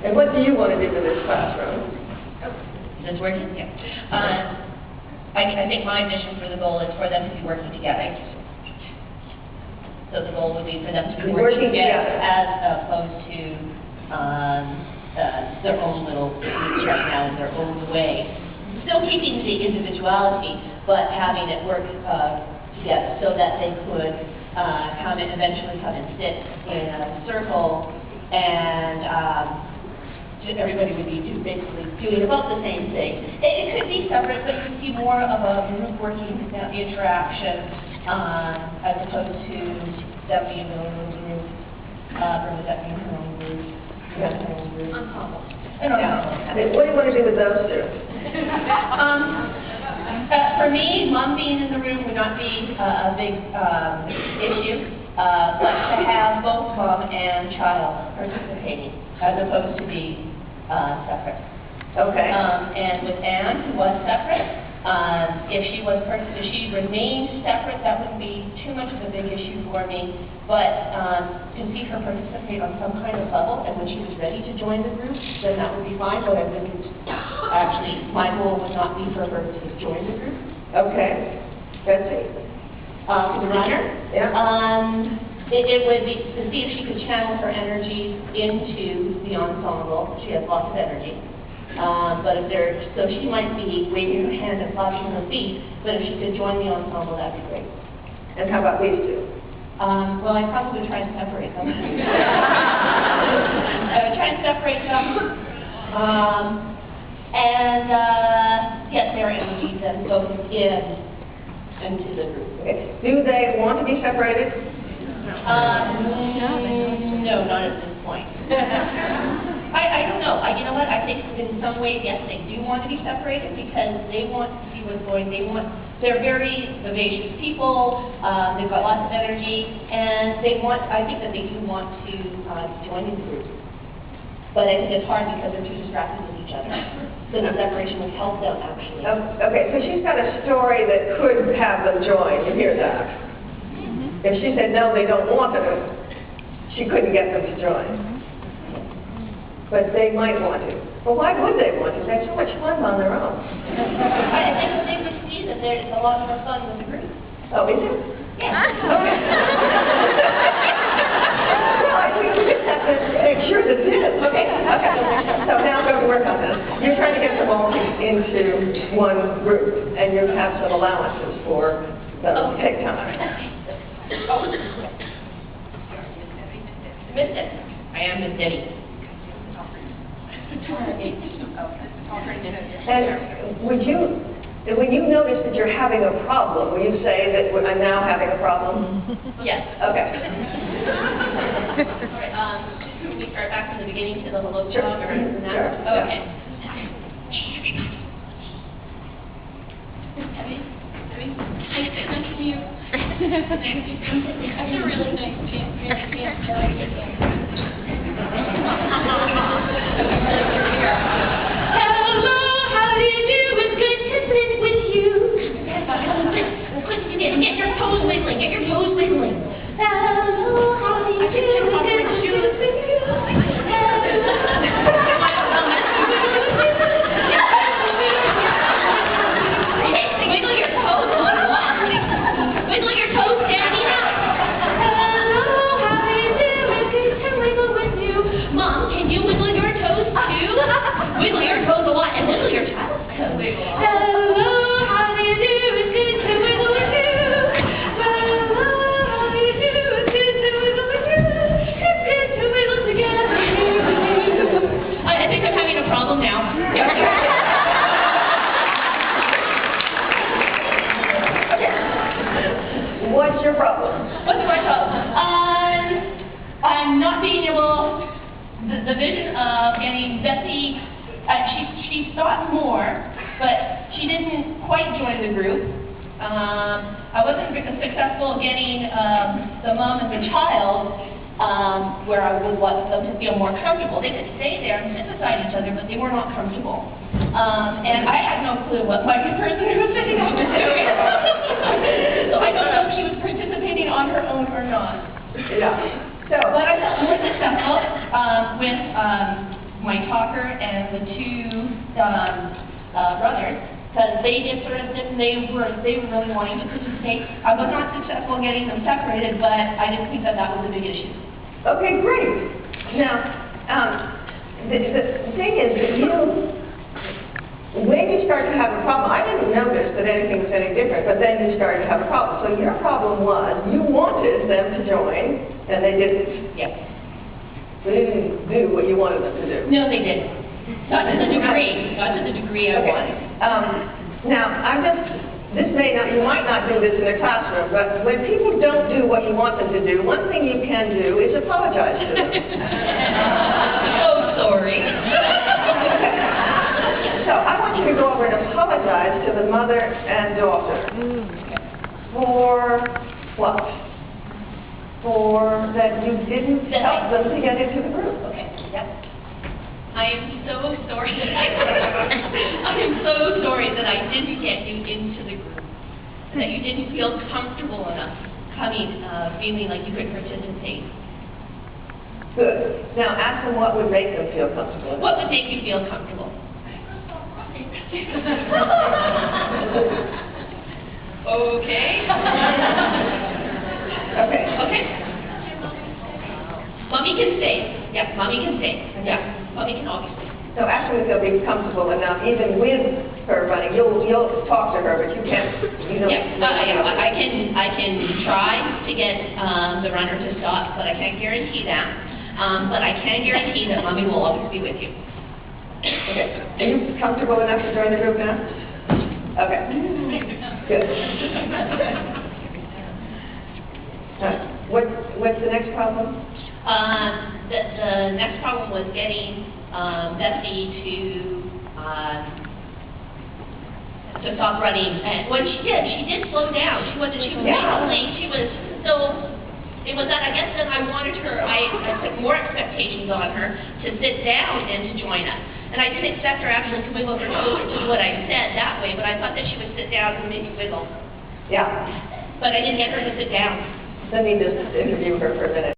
And what do you want to do with this classroom? Is this working? Yeah. I think my vision for the goal is for them to be working together. So the goal would be for them to be working together as opposed to their own little groups right now in their own way. Still keeping the individuality, but having it work together so that they could eventually come and sit in a circle, and everybody would be basically doing about the same thing. It could be separate, but you see more of a group working interaction as opposed to them being their own group, or that being their own group, ensemble. What do you want to do with those two? For me, mom being in the room would not be a big issue, but to have both mom and child participating as opposed to being separate. Okay. And with Anne, who was separate, if she remained separate, that wouldn't be too much of a big issue for me. But to see her participate on some kind of level, and when she was ready to join the group, then that would be fine. But I wouldn't actually. My goal would not be for her to join the group. Okay. Betsy. The runner. Yeah. It would be to see if she could channel her energy into the ensemble. She has lots of energy. But so she might be waving her hand and flashing her feet, but if she could join the ensemble, that'd be great. And how about these two? Well, I probably would try and separate them. I would try and separate them. And get their energies and go into the group. Okay. Do they want to be separated? No, not at this point. I don't know. You know what? I think in some ways, yes, they do want to be separated because they want to see what's going. They're very vivacious people. They've got lots of energy, and I think that they do want to join the group. But I think it's hard because they're too distracted with each other. So the separation would help them actually. Okay, so she's got a story that could have them join. You hear that? Mm-hmm. If she said no, they don't want to, she couldn't get them to join. But they might want to. Well, why would they want to? They have so much fun on their own. I think they would see that there's a lot more fun with the group. Oh, is it? Yeah. Okay. Well, I think we just have to make sure that it is. Okay. So now go to work on this. You're trying to get them all into one group, and you have some allowances for the take time. Oh. Miss Debbie. I am Miss Debbie. And when you notice that you're having a problem, will you say that I'm now having a problem? Yes. Okay. All right. Can we start back from the beginning to the hello Sure. talk? Sure. Okay. Debbie, nice to meet you. That's a really nice chance. Hello, how do you do? It's good to sit with you. Get your toes wiggling. Get your toes wiggling. Hello, how do you do? It's good to sit with you. Wiggle your toes. Wiggle your toes standing up. Hello, how do you do? It's good to wiggle with you. Mom, can you wiggle your toes too? Wiggle your toes a lot and wiggle your child's toes. Hello, how do you do? It's good to wiggle with you. Hello, how do you do? It's good to wiggle with you. It's good to wiggle together. I think I'm having a problem now. What's your problem? What's my problem? I'm not being able, the vision of getting Betsy, she thought more, but she didn't quite join the group. I wasn't successful getting the mom and the child where I would want them to feel more comfortable. They could stay there and sit beside each other, but they were not comfortable. And I had no clue what my person who was sitting next to me. So I don't know if she was participating on her own or not. Yeah. So, but I felt more successful with my talker and the two brothers, because they differed and they were really wanting to participate. I was not successful in getting them separated, but I didn't think that that was a big issue. Okay, great. Now, the thing is that when you start to have a problem, I didn't notice that anything was any different, but then you started to have a problem. So your problem was you wanted them to join, and they didn't. Yes. They didn't do what you wanted them to do. No, they didn't. Not to the degree. Not to the degree I wanted. Now, you might not do this in a classroom, but when people don't do what you want them to do, one thing you can do is apologize to them. So sorry. So I want you to go over and apologize to the mother and daughter. For what? For that you didn't help them to get into the group. Okay. Yep. I am so sorry. I am so sorry that I didn't get you into the group. That you didn't feel comfortable enough coming, feeling like you could participate. Good. Now ask them what would make them feel comfortable. What would make you feel comfortable? Okay. Okay. Okay. Mommy can stay. Yeah, Mommy can stay. Yeah, Mommy can always stay. So after they'll be comfortable enough, even with her running, you'll talk to her, but you can't. I can try to get the runner to stop, but I can't guarantee that. But I can guarantee that Mommy will always be with you. Okay. Are you comfortable enough to join the group now? Okay. Good. What's the next problem? The next problem was getting Bessie to stop running. And when she did slow down. She was late. She was so. It was that I guess that I wanted her. I put more expectations on her to sit down and to join us. And I didn't expect her actually to wiggle her toes, which is what I said that way. But I thought that she would sit down and maybe wiggle. Yeah. But I didn't get her to sit down. Let me just interview her for a minute.